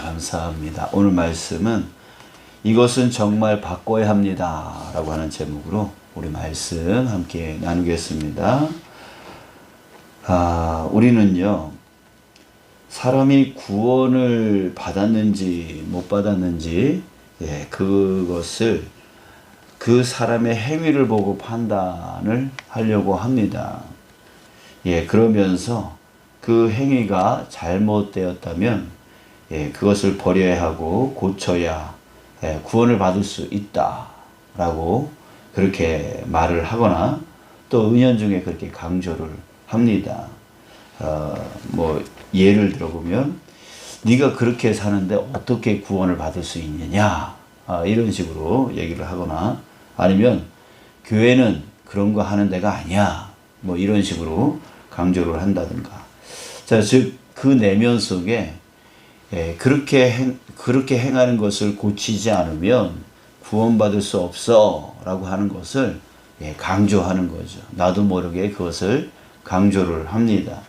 감사합니다. 오늘 말씀은 이것은 정말 바꿔야 합니다 라고 하는 제목으로 우리 말씀 함께 나누겠습니다. 우리는요, 사람이 구원을 받았는지 못 받았는지 그것을 그 사람의 행위를 보고 판단을 하려고 합니다. 그러면서 그 행위가 잘못되었다면 그것을 버려야 하고 고쳐야 구원을 받을 수 있다라고 그렇게 말을 하거나 또 은연중에 그렇게 강조를 합니다. 예를 들어보면 네가 그렇게 사는데 어떻게 구원을 받을 수 있느냐, 이런 식으로 얘기를 하거나 아니면 교회는 그런 거 하는 데가 아니야, 이런 식으로 강조를 한다든가. 자, 즉 그 내면 속에 그렇게 행하는 것을 고치지 않으면 구원받을 수 없어 라고 하는 것을 강조하는 거죠. 나도 모르게 그것을 강조를 합니다.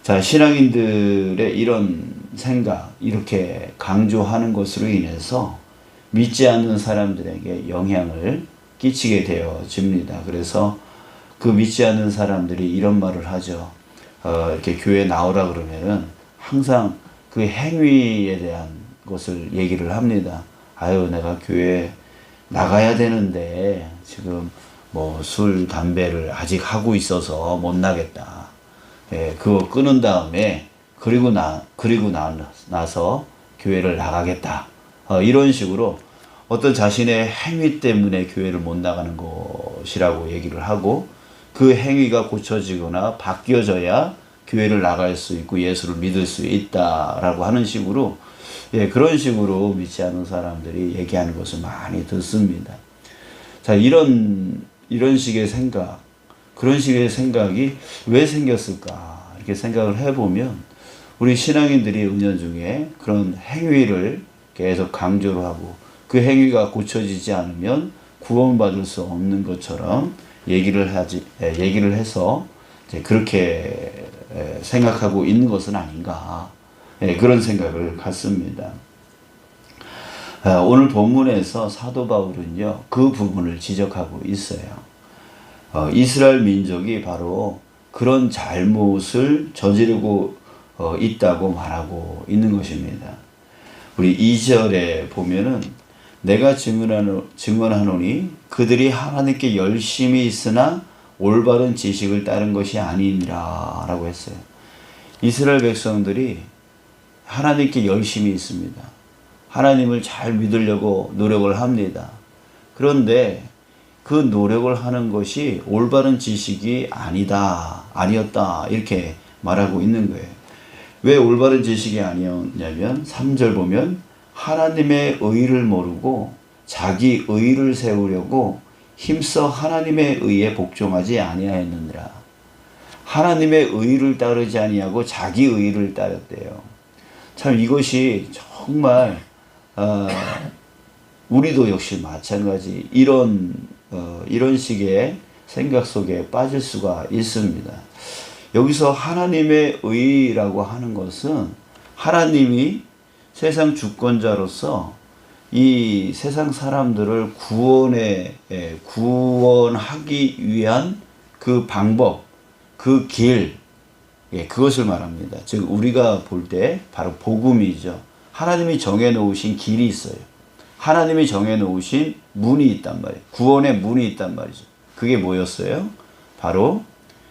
자, 신앙인들의 이런 생각, 이렇게 강조하는 것으로 인해서 믿지 않는 사람들에게 영향을 끼치게 되어집니다. 그래서 그 믿지 않는 사람들이 이런 말을 하죠. 이렇게 교회에 나오라 그러면은 항상 그 행위에 대한 것을 얘기를 합니다. 내가 교회 나가야 되는데 지금 술, 담배를 아직 하고 있어서 못 나겠다. 그거 끊은 다음에 그리고 나서 교회를 나가겠다. 이런 식으로 어떤 자신의 행위 때문에 교회를 못 나가는 것이라고 얘기를 하고, 그 행위가 고쳐지거나 바뀌어져야 교회를 나갈 수 있고 예수를 믿을 수 있다라고 하는 식으로, 그런 식으로 믿지 않는 사람들이 얘기하는 것을 많이 듣습니다. 자, 이런 식의 생각, 그런 식의 생각이 왜 생겼을까? 이렇게 생각을 해보면 우리 신앙인들이 은연중에 그런 행위를 계속 강조를 하고 그 행위가 고쳐지지 않으면 구원받을 수 없는 것처럼 얘기를 해서 그렇게 생각하고 있는 것은 아닌가, 그런 생각을 갖습니다. 오늘 본문에서 사도 바울은요, 그 부분을 지적하고 있어요. 이스라엘 민족이 바로 그런 잘못을 저지르고 있다고 말하고 있는 것입니다. 우리 2절에 보면은 내가 증언하노니 그들이 하나님께 열심히 있으나 올바른 지식을 따른 것이 아니니라 라고 했어요. 이스라엘 백성들이 하나님께 열심히 있습니다. 하나님을 잘 믿으려고 노력을 합니다. 그런데 그 노력을 하는 것이 올바른 지식이 아니었다 이렇게 말하고 있는 거예요. 왜 올바른 지식이 아니었냐면 3절 보면 하나님의 의를 모르고 자기 의를 세우려고 힘써 하나님의 의에 복종하지 아니하였느니라. 하나님의 의를 따르지 아니하고 자기 의를 따랐대요. 참 이것이 정말 우리도 역시 마찬가지 이런 식의 생각 속에 빠질 수가 있습니다. 여기서 하나님의 의라고 하는 것은 하나님이 세상 주권자로서 이 세상 사람들을 구원하기 위한 그 방법, 그 길, 그것을 말합니다. 즉 우리가 볼 때 바로 복음이죠. 하나님이 정해놓으신 길이 있어요. 하나님이 정해놓으신 문이 있단 말이에요. 구원의 문이 있단 말이죠. 그게 뭐였어요? 바로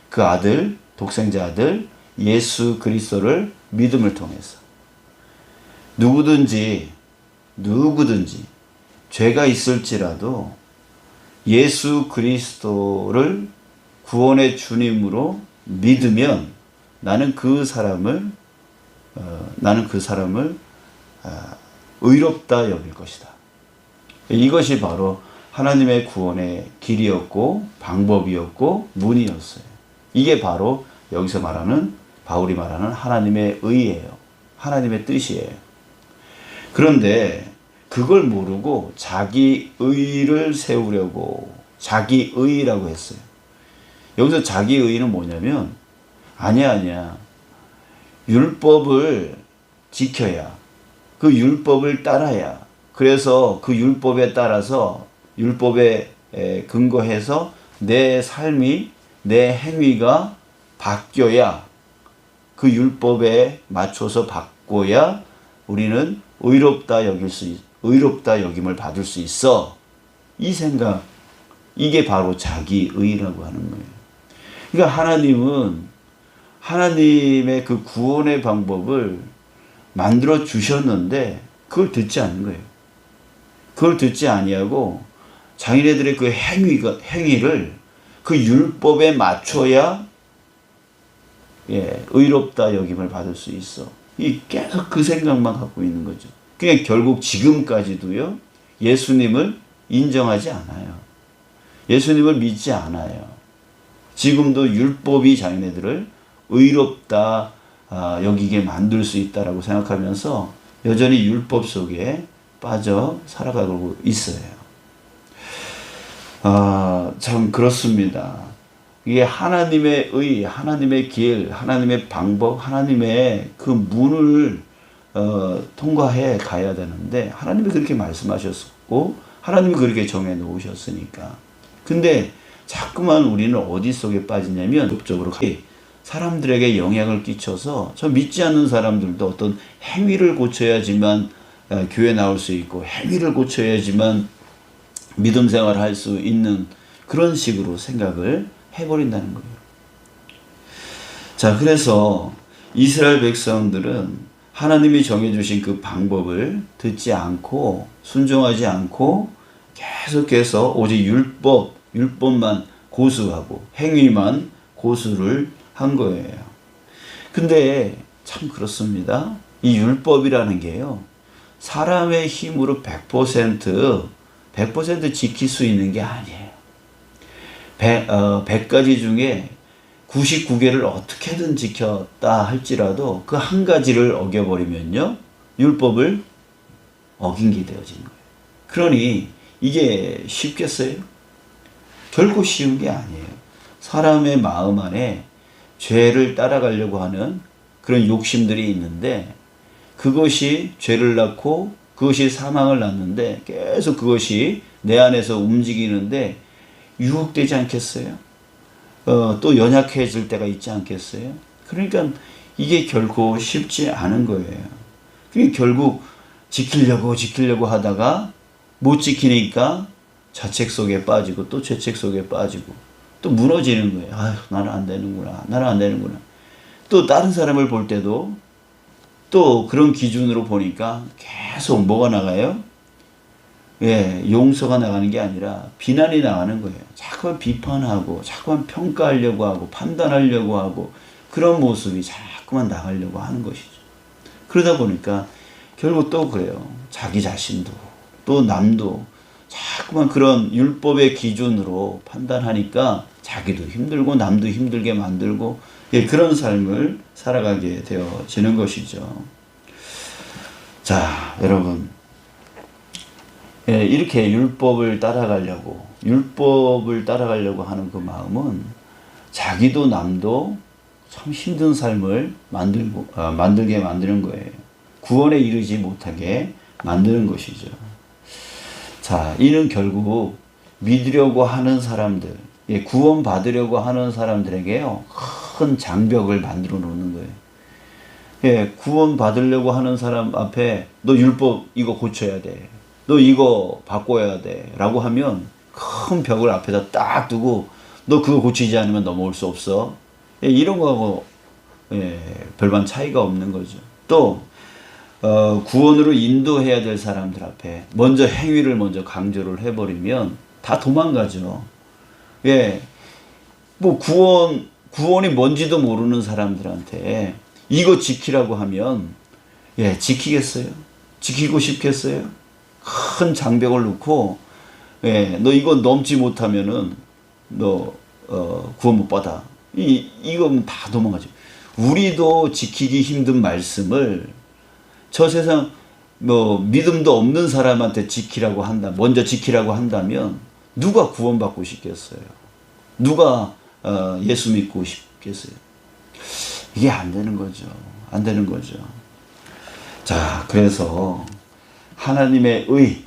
그 아들, 독생자 아들 예수 그리스도를 믿음을 통해서 누구든지 죄가 있을지라도 예수 그리스도를 구원의 주님으로 믿으면 나는 그 사람을 의롭다 여길 것이다. 이것이 바로 하나님의 구원의 길이었고 방법이었고 문이었어요. 이게 바로 여기서 바울이 말하는 하나님의 의예요. 하나님의 뜻이에요. 그런데 그걸 모르고 자기 의를 세우려고 자기 의라고 했어요. 여기서 자기 의는 뭐냐면 아니야. 율법을 지켜야 그 율법을 따라야, 그래서 그 율법에 따라서 율법에 근거해서 내 삶이, 내 행위가 바뀌어야, 그 율법에 맞춰서 바꿔야 우리는 의롭다 여김을 받을 수 있어. 이 생각, 이게 바로 자기의라고 하는 거예요. 그러니까 하나님은 하나님의 그 구원의 방법을 만들어 주셨는데 그걸 듣지 않는 거예요. 그걸 듣지 아니하고 자기네들의 그 행위를 그 율법에 맞춰야 의롭다 여김을 받을 수 있어. 계속 그 생각만 갖고 있는 거죠. 그냥 결국 지금까지도요, 예수님을 인정하지 않아요. 예수님을 믿지 않아요. 지금도 율법이 자기네들을 의롭다 여기게 만들 수 있다라고 생각하면서 여전히 율법 속에 빠져 살아가고 있어요. 참 그렇습니다. 이게 하나님의 의, 하나님의 길, 하나님의 방법, 하나님의 그 문을 통과해 가야 되는데 하나님이 그렇게 말씀하셨고 하나님이 그렇게 정해 놓으셨으니까. 근데 자꾸만 우리는 어디 속에 빠지냐면 적극적으로 사람들에게 영향을 끼쳐서 저 믿지 않는 사람들도 어떤 행위를 고쳐야지만 교회 나올 수 있고 행위를 고쳐야지만 믿음 생활을 할 수 있는 그런 식으로 생각을 해버린다는 거예요. 자, 그래서 이스라엘 백성들은 하나님이 정해주신 그 방법을 듣지 않고 순종하지 않고 계속해서 오직 율법만 고수하고 행위만 고수를 한 거예요. 근데 참 그렇습니다. 이 율법이라는 게요, 사람의 힘으로 100% 지킬 수 있는 게 아니에요. 100가지 중에 99개를 어떻게든 지켰다 할지라도 그 한 가지를 어겨버리면요, 율법을 어긴 게 되어지는 거예요. 그러니 이게 쉽겠어요? 결코 쉬운 게 아니에요. 사람의 마음 안에 죄를 따라가려고 하는 그런 욕심들이 있는데 그것이 죄를 낳고 그것이 사망을 낳는데 계속 그것이 내 안에서 움직이는데 유혹되지 않겠어요? 또 연약해질 때가 있지 않겠어요? 그러니까 이게 결코 쉽지 않은 거예요. 그게 결국 지키려고 하다가 못 지키니까 자책 속에 빠지고 또 죄책 속에 빠지고 또 무너지는 거예요. 아휴, 나는 안 되는구나. 또 다른 사람을 볼 때도 또 그런 기준으로 보니까 계속 뭐가 나가요? 용서가 나가는 게 아니라 비난이 나가는 거예요. 자꾸만 비판하고 자꾸만 평가하려고 하고 판단하려고 하고 그런 모습이 자꾸만 나가려고 하는 것이죠. 그러다 보니까 결국 또 그래요. 자기 자신도 또 남도 자꾸만 그런 율법의 기준으로 판단하니까 자기도 힘들고 남도 힘들게 만들고 그런 삶을 살아가게 되어지는 것이죠. 자, 여러분, 이렇게 율법을 따라가려고 하는 그 마음은 자기도 남도 참 힘든 삶을 만들게 만드는 거예요. 구원에 이르지 못하게 만드는 것이죠. 자, 이는 결국 믿으려고 하는 사람들, 구원 받으려고 하는 사람들에게요, 큰 장벽을 만들어 놓는 거예요. 구원 받으려고 하는 사람 앞에 너 율법 이거 고쳐야 돼, 너 이거 바꿔야 돼 라고 하면 큰 벽을 앞에다 딱 두고 너 그거 고치지 않으면 넘어올 수 없어. 이런 거하고 별반 차이가 없는 거죠. 또 구원으로 인도해야 될 사람들 앞에 먼저 행위를 먼저 강조를 해버리면 다 도망가죠. 뭐 구원이 뭔지도 모르는 사람들한테 이거 지키라고 하면 지키겠어요? 지키고 싶겠어요? 큰 장벽을 놓고 너 이거 넘지 못하면은 너 구원 못 받아. 이건 다 도망가죠. 우리도 지키기 힘든 말씀을 저 세상 믿음도 없는 사람한테 먼저 지키라고 한다면 누가 구원받고 싶겠어요? 누가 예수 믿고 싶겠어요? 이게 안 되는 거죠. 자, 그래서 하나님의 의,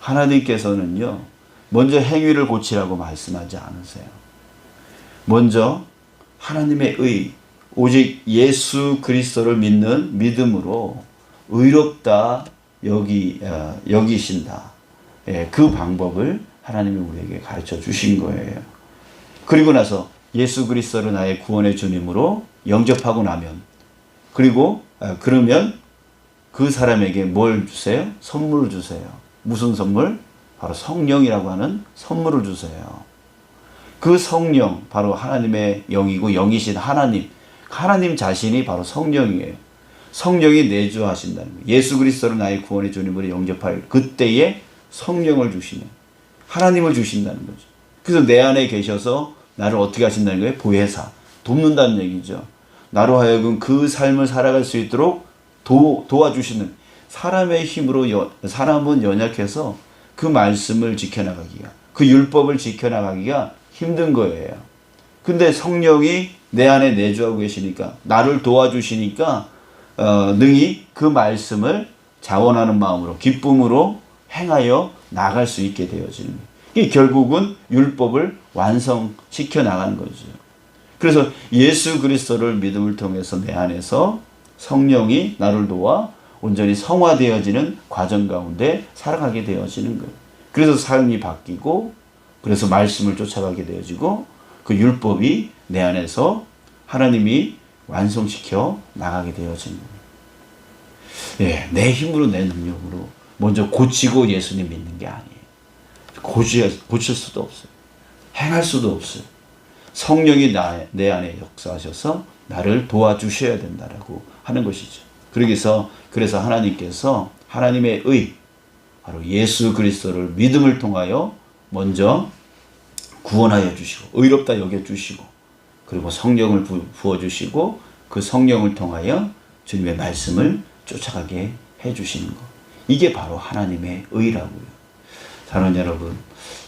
하나님께서는요, 먼저 행위를 고치라고 말씀하지 않으세요. 먼저 하나님의 의, 오직 예수 그리스도를 믿는 믿음으로 의롭다 여기신다. 그 방법을 하나님이 우리에게 가르쳐 주신 거예요. 그리고 나서 예수 그리스도를 나의 구원의 주님으로 영접하고 나면, 그리고 그러면 그 사람에게 뭘 주세요? 선물을 주세요. 무슨 선물? 바로 성령이라고 하는 선물을 주세요. 그 성령, 바로 하나님의 영이고 영이신 하나님 자신이 바로 성령이에요. 성령이 내주하신다는 거예요. 예수 그리스도를 나의 구원의 주님으로 영접할 그때에 성령을 주시는, 하나님을 주신다는 거죠. 그래서 내 안에 계셔서 나를 어떻게 하신다는 거예요? 보혜사, 돕는다는 얘기죠. 나로 하여금 그 삶을 살아갈 수 있도록 도와주시는, 사람의 힘으로 사람은 연약해서 그 말씀을 지켜나가기가, 그 율법을 지켜나가기가 힘든 거예요. 근데 성령이 내 안에 내주하고 계시니까, 나를 도와주시니까 능히 그 말씀을 자원하는 마음으로, 기쁨으로 행하여 나갈 수 있게 되어지는 거예요. 이게 결국은 율법을 완성시켜 나가는 거죠. 그래서 예수 그리스도를 믿음을 통해서 내 안에서 성령이 나를 도와 온전히 성화되어지는 과정 가운데 살아가게 되어지는 거예요. 그래서 삶이 바뀌고, 그래서 말씀을 쫓아가게 되어지고, 그 율법이 내 안에서 하나님이 완성시켜 나가게 되어지는 거예요. 예, 내 힘으로, 내 능력으로 먼저 고치고 예수님 믿는 게 아니에요. 고칠 수도 없어요. 행할 수도 없어요. 성령이 내 안에 역사하셔서 나를 도와주셔야 된다라고 하는 것이죠. 그래서 하나님께서 하나님의 의, 바로 예수 그리스도를 믿음을 통하여 먼저 구원하여 주시고, 의롭다 여겨주시고, 그리고 성령을 부어주시고, 그 성령을 통하여 주님의 말씀을 쫓아가게 해주시는 것. 이게 바로 하나님의 의라고요. 사랑하는 여러분,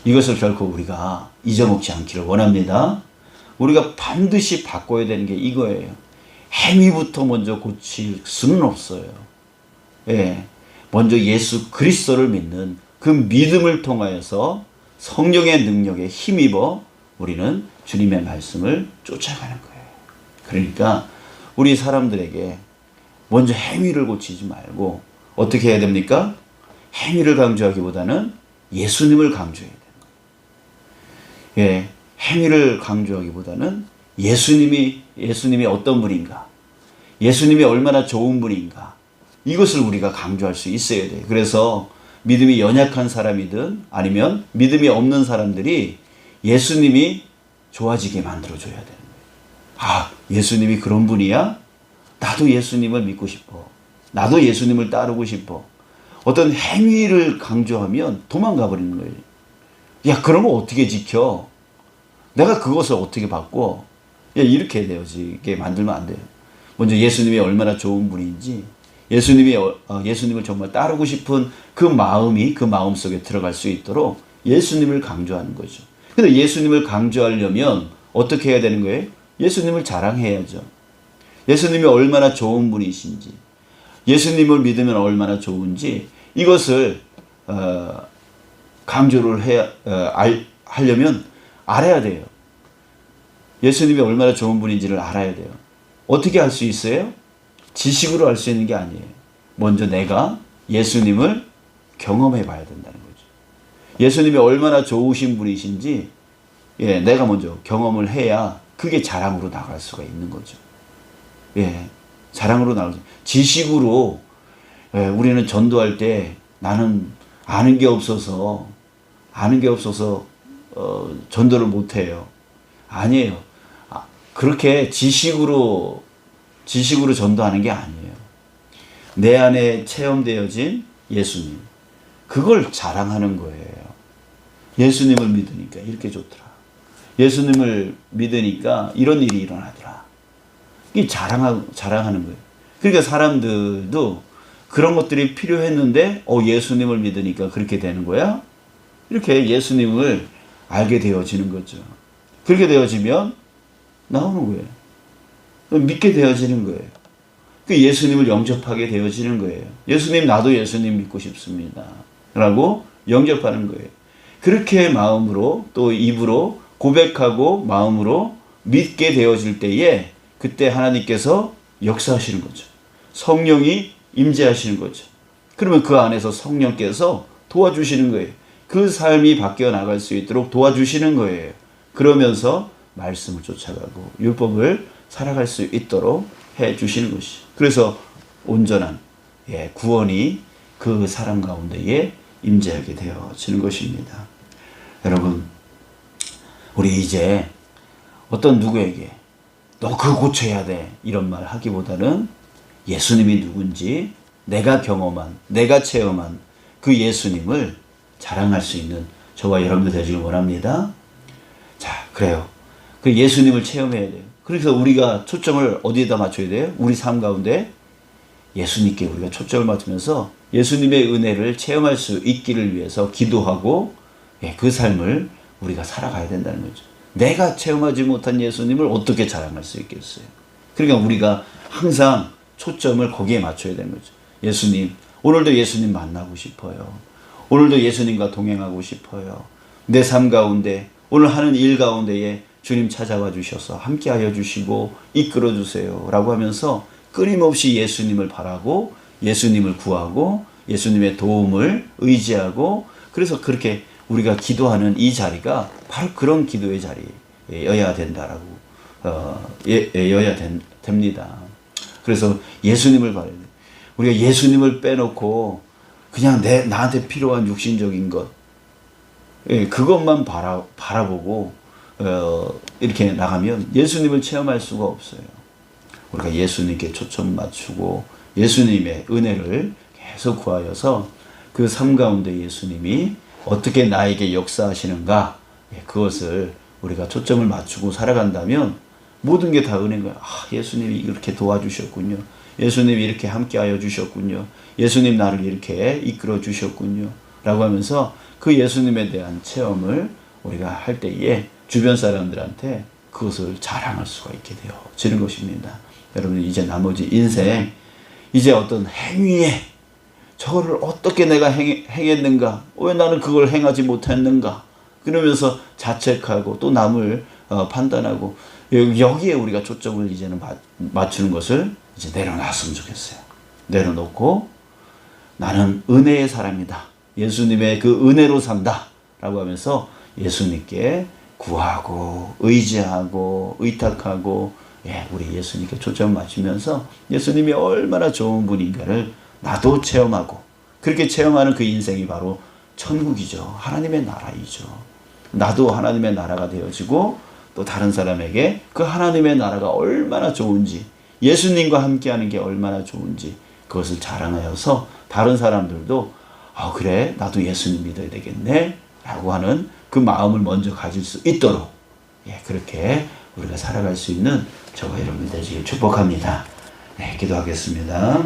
이것을 결코 우리가 잊어먹지 않기를 원합니다. 우리가 반드시 바꿔야 되는 게 이거예요. 행위부터 먼저 고칠 수는 없어요. 예, 먼저 예수 그리스도를 믿는 그 믿음을 통하여서 성령의 능력에 힘입어 우리는 주님의 말씀을 쫓아가는 거예요. 그러니까 우리 사람들에게 먼저 행위를 고치지 말고 어떻게 해야 됩니까? 행위를 강조하기보다는 예수님을 강조해야 되는 거예요. 예, 행위를 강조하기보다는 예수님이 어떤 분인가, 예수님이 얼마나 좋은 분인가, 이것을 우리가 강조할 수 있어야 돼요. 그래서 믿음이 연약한 사람이든 아니면 믿음이 없는 사람들이 예수님이 좋아지게 만들어줘야 되는 거예요. 아, 예수님이 그런 분이야? 나도 예수님을 믿고 싶어. 나도 예수님을 따르고 싶어. 어떤 행위를 강조하면 도망가 버리는 거예요. 야, 그러면 어떻게 지켜? 내가 그것을 어떻게 바꿔? 야, 이렇게 되어지게 만들면 안 돼요. 먼저 예수님이 얼마나 좋은 분인지, 예수님을 정말 따르고 싶은 그 마음이 그 마음 속에 들어갈 수 있도록 예수님을 강조하는 거죠. 근데 예수님을 강조하려면 어떻게 해야 되는 거예요? 예수님을 자랑해야죠. 예수님이 얼마나 좋은 분이신지, 예수님을 믿으면 얼마나 좋은지, 이것을 강조를 하려면 알아야 돼요. 예수님이 얼마나 좋은 분인지를 알아야 돼요. 어떻게 할 수 있어요? 지식으로 알 수 있는 게 아니에요. 먼저 내가 예수님을 경험해 봐야 된다는 거죠. 예수님이 얼마나 좋으신 분이신지 내가 먼저 경험을 해야 그게 자랑으로 나갈 수가 있는 거죠. 자랑으로 나가죠. 지식으로 우리는 전도할 때 나는 아는 게 없어서 전도를 못해요. 아니에요. 그렇게 지식으로 전도하는 게 아니에요. 내 안에 체험되어진 예수님, 그걸 자랑하는 거예요. 예수님을 믿으니까 이렇게 좋더라. 예수님을 믿으니까 이런 일이 일어나더라. 이게 자랑하는 거예요. 그러니까 사람들도 그런 것들이 필요했는데 예수님을 믿으니까 그렇게 되는 거야? 이렇게 예수님을 알게 되어지는 거죠. 그렇게 되어지면 나오는 거예요. 믿게 되어지는 거예요. 그 예수님을 영접하게 되어지는 거예요. 예수님, 나도 예수님 믿고 싶습니다 라고 영접하는 거예요. 그렇게 마음으로 또 입으로 고백하고 마음으로 믿게 되어질 때에 그때 하나님께서 역사하시는 거죠. 성령이 임재하시는 거죠. 그러면 그 안에서 성령께서 도와주시는 거예요. 그 삶이 바뀌어 나갈 수 있도록 도와주시는 거예요. 그러면서 말씀을 쫓아가고 율법을 살아갈 수 있도록 해 주시는 것이죠. 그래서 온전한 구원이 그 사람 가운데에 임재하게 되어지는 것입니다. 여러분, 우리 이제 어떤 누구에게 너 그거 고쳐야 돼 이런 말 하기보다는 예수님이 누군지 내가 경험한, 내가 체험한 그 예수님을 자랑할 수 있는 저와 여러분들 되시길 원합니다. 자, 그래요. 그 예수님을 체험해야 돼요. 그래서 우리가 초점을 어디에다 맞춰야 돼요? 우리 삶 가운데 예수님께 우리가 초점을 맞추면서 예수님의 은혜를 체험할 수 있기를 위해서 기도하고 그 삶을 우리가 살아가야 된다는 거죠. 내가 체험하지 못한 예수님을 어떻게 자랑할 수 있겠어요? 그러니까 우리가 항상 초점을 거기에 맞춰야 되는 거죠. 예수님, 오늘도 예수님 만나고 싶어요. 오늘도 예수님과 동행하고 싶어요. 내 삶 가운데, 오늘 하는 일 가운데에 주님 찾아와 주셔서 함께하여 주시고 이끌어 주세요 라고 하면서 끊임없이 예수님을 바라고 예수님을 구하고 예수님의 도움을 의지하고, 그래서 그렇게 우리가 기도하는 이 자리가 바로 그런 기도의 자리여야 된다라고 됩니다. 그래서 예수님을 바라야 돼요. 우리가 예수님을 빼놓고 그냥 나한테 필요한 육신적인 것, 그것만 바라보고 이렇게 나가면 예수님을 체험할 수가 없어요. 우리가 예수님께 초점 맞추고 예수님의 은혜를 계속 구하여서 그 삶 가운데 예수님이 어떻게 나에게 역사하시는가, 그것을 우리가 초점을 맞추고 살아간다면 모든 게 다 은혜인 거예요. 예수님이 이렇게 도와주셨군요. 예수님이 이렇게 함께하여 주셨군요. 예수님 나를 이렇게 이끌어 주셨군요 라고 하면서 그 예수님에 대한 체험을 우리가 할 때에 주변 사람들한테 그것을 자랑할 수가 있게 되어지는 것입니다. 여러분, 이제 나머지 인생, 이제 어떤 행위에 저거를 어떻게 내가 행했는가, 왜 나는 그걸 행하지 못했는가, 그러면서 자책하고 또 남을 판단하고, 여기에 우리가 초점을 이제는 맞추는 것을 이제 내려놨으면 좋겠어요. 내려놓고 나는 은혜의 사람이다, 예수님의 그 은혜로 산다 라고 하면서 예수님께 구하고 의지하고 의탁하고, 우리 예수님께 초점을 맞추면서 예수님이 얼마나 좋은 분인가를 나도 체험하고, 그렇게 체험하는 그 인생이 바로 천국이죠. 하나님의 나라이죠. 나도 하나님의 나라가 되어지고 또 다른 사람에게 그 하나님의 나라가 얼마나 좋은지, 예수님과 함께하는 게 얼마나 좋은지 그것을 자랑하여서 다른 사람들도 그래, 나도 예수님 믿어야 되겠네 라고 하는 그 마음을 먼저 가질 수 있도록 그렇게 우리가 살아갈 수 있는 저와 여러분이 되시길 축복합니다. 기도하겠습니다.